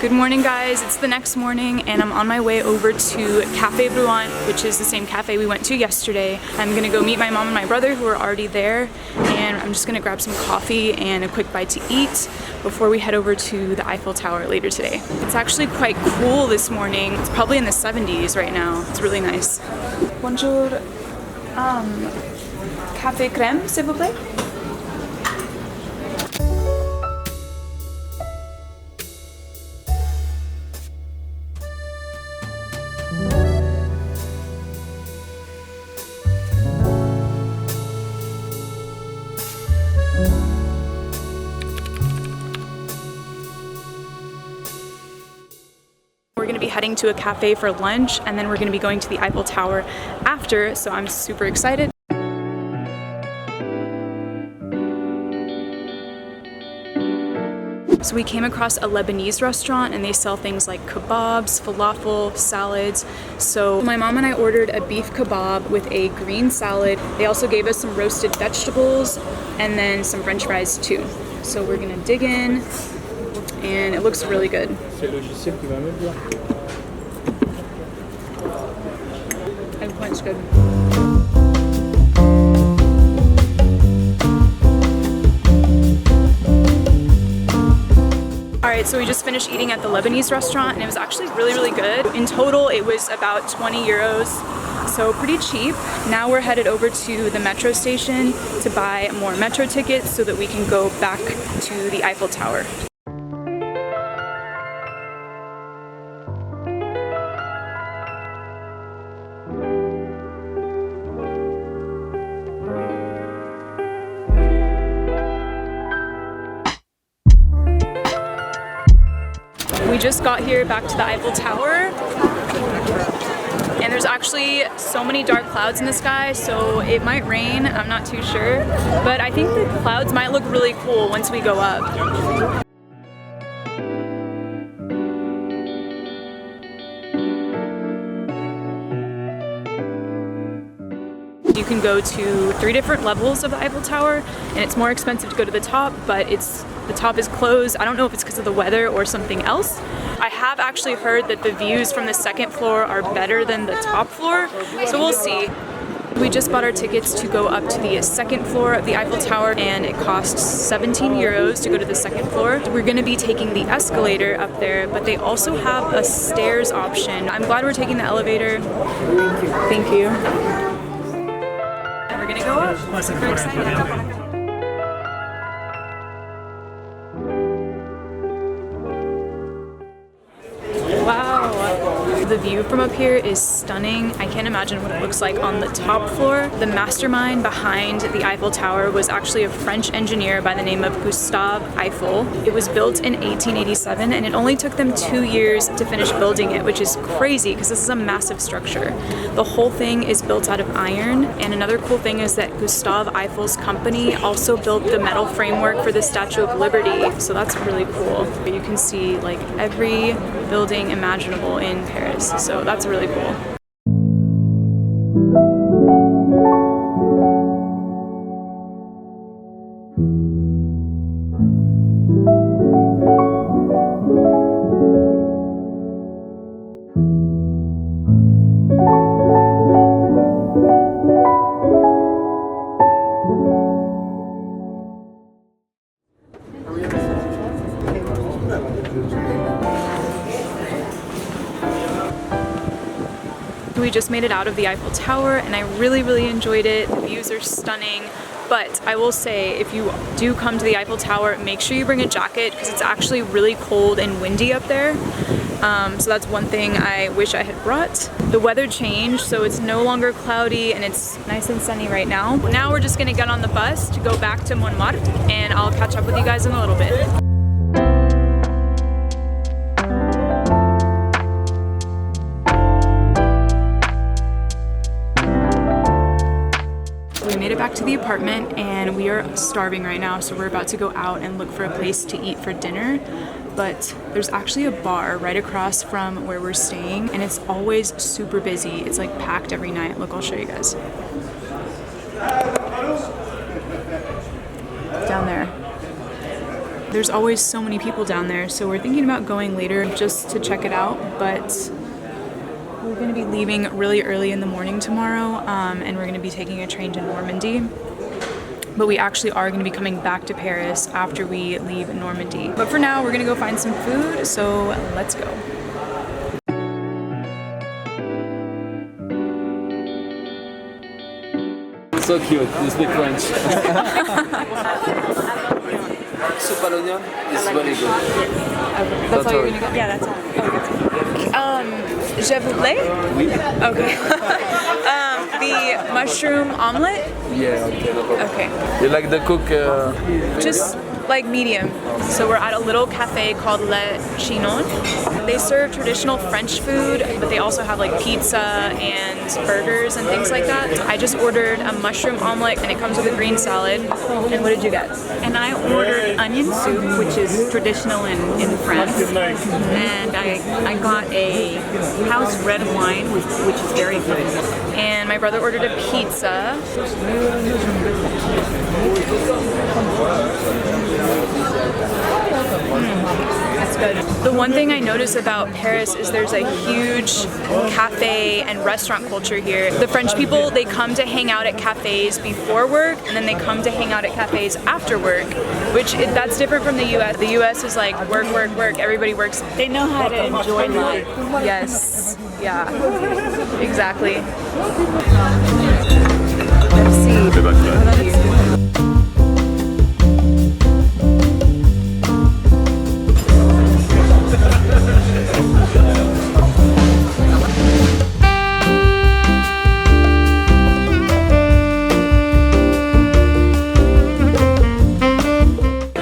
Good morning, guys. It's the next morning and I'm on my way over to Cafe Bruant, which is the same cafe we went to yesterday. I'm gonna go meet my mom and my brother who are already there, and I'm just gonna grab some coffee and a quick bite to eat before we head over to the Eiffel Tower later today. It's actually quite cool this morning. It's probably in the 70s right now. It's really nice. Bonjour. Café crème, s'il vous plaît? We're gonna be heading to a cafe for lunch, and then we're gonna be going to the Eiffel Tower after, so I'm super excited. So we came across a Lebanese restaurant and they sell things like kebabs, falafel, salads. So my mom and I ordered a beef kebab with a green salad. They also gave us some roasted vegetables and then some French fries too. So we're gonna dig in, and it looks really good. It's good. Alright, so we just finished eating at the Lebanese restaurant and it was actually really good. In total, it was about 20 euros, so pretty cheap. Now we're headed over to the metro station to buy more metro tickets so that we can go back to the Eiffel Tower. We just got here back to the Eiffel Tower, and there's actually so many dark clouds in the sky, so it might rain. I'm not too sure, but I think the clouds might look really cool once we go up. You can go to 3 different levels of the Eiffel Tower, and it's more expensive to go to the top, but the top is closed. I don't know if it's because of the weather or something else. I have actually heard that the views from the second floor are better than the top floor, so we'll see. We just bought our tickets to go up to the second floor of the Eiffel Tower, and it costs 17 euros to go to the second floor. We're going to be taking the escalator up there, but they also have a stairs option. I'm glad we're taking the elevator. Thank you. And we're going to go up. I'm super excited. The view from up here is stunning. I can't imagine what it looks like on the top floor. The mastermind behind the Eiffel Tower was actually a French engineer by the name of Gustave Eiffel. It was built in 1887, and it only took them 2 years to finish building it, which is crazy because this is a massive structure. The whole thing is built out of iron, and another cool thing is that Gustave Eiffel's company also built the metal framework for the Statue of Liberty, so that's really cool. You can see like every building imaginable in Paris, so that's really cool. We just made it out of the Eiffel Tower and I really enjoyed it. The views are stunning, but I will say if you do come to the Eiffel Tower, make sure you bring a jacket because it's actually really cold and windy up there. So that's one thing I wish I had brought. The weather changed, so it's no longer cloudy and it's nice and sunny right now. Now we're just gonna get on the bus to go back to Montmartre, and I'll catch up with you guys in a little bit. We made it back to the apartment and we are starving right now, so we're about to go out and look for a place to eat for dinner. But there's actually a bar right across from where we're staying and it's always super busy. It's like packed every night. Look, I'll show you guys. Down there. there's always so many people down there, so we're thinking about going later just to check it out, but we're gonna be leaving really early in the morning tomorrow, and we're gonna be taking a train to Normandy. But we actually are gonna be coming back to Paris after we leave Normandy. But for now, we're gonna go find some food, so let's go. So cute, you speak French. Super onion is very good. That's all you're gonna get? Yeah, that's all. Okay. Je vous plaît? Oui. Okay. The mushroom omelet? Yeah, okay, no problem. Okay. You like the cook? Just like medium. So we're at a little cafe called Le Chinon. They serve traditional French food, but they also have like pizza and burgers and things like that. I just ordered a mushroom omelet and it comes with a green salad. And what did you get? And I ordered onion soup, which is traditional in France. And I got a house red wine, which is very good. And my brother ordered a pizza. That's good. The one thing I notice about Paris is there's a huge cafe and restaurant culture here. The French people, they come to hang out at cafes before work, and then they come to hang out at cafes after work, that's different from the US. The US is like work, work, work, everybody works. They know how to enjoy life. Yes, yeah, exactly. Let's see.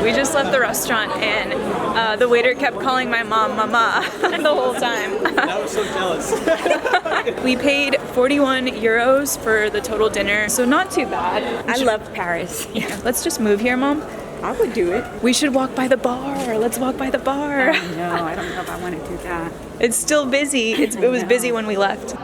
We just left the restaurant and the waiter kept calling my mom Mama the whole time. I was so jealous. We paid 41 euros for the total dinner, so not too bad. I love Paris. Yeah, let's just move here, Mom. I would do it. We should walk by the bar. Let's walk by the bar. No, I don't know if I want to do that. It's still busy. It was busy when we left.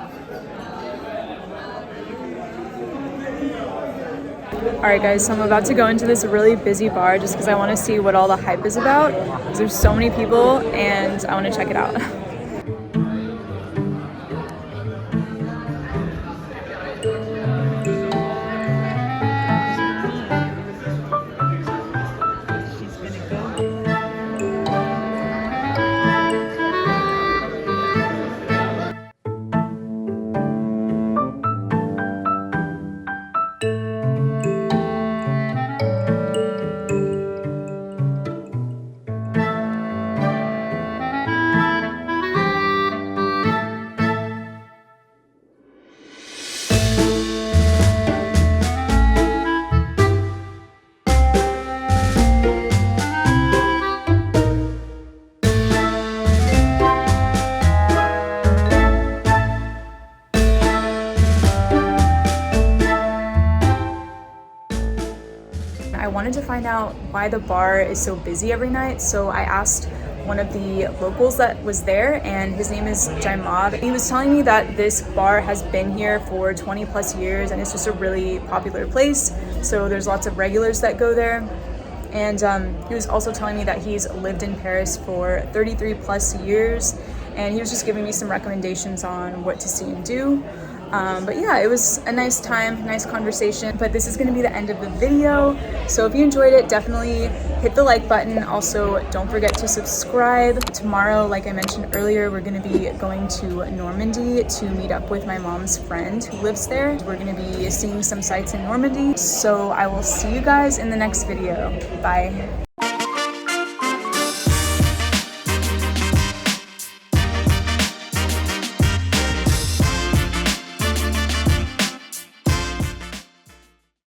Alright guys, so I'm about to go into this really busy bar just because I want to see what all the hype is about. Because there's so many people and I want to check it out. I wanted to find out why the bar is so busy every night, so I asked one of the locals that was there, and his name is Jaimab. He was telling me that this bar has been here for 20 plus years and it's just a really popular place, so there's lots of regulars that go there. And he was also telling me that he's lived in Paris for 33 plus years, and he was just giving me some recommendations on what to see and do. But yeah, it was a nice time, nice conversation. But this is going to be the end of the video. So if you enjoyed it, definitely hit the like button. Also, don't forget to subscribe. Tomorrow, like I mentioned earlier, we're going to be going to Normandy to meet up with my mom's friend who lives there. We're going to be seeing some sights in Normandy. So I will see you guys in the next video. Bye.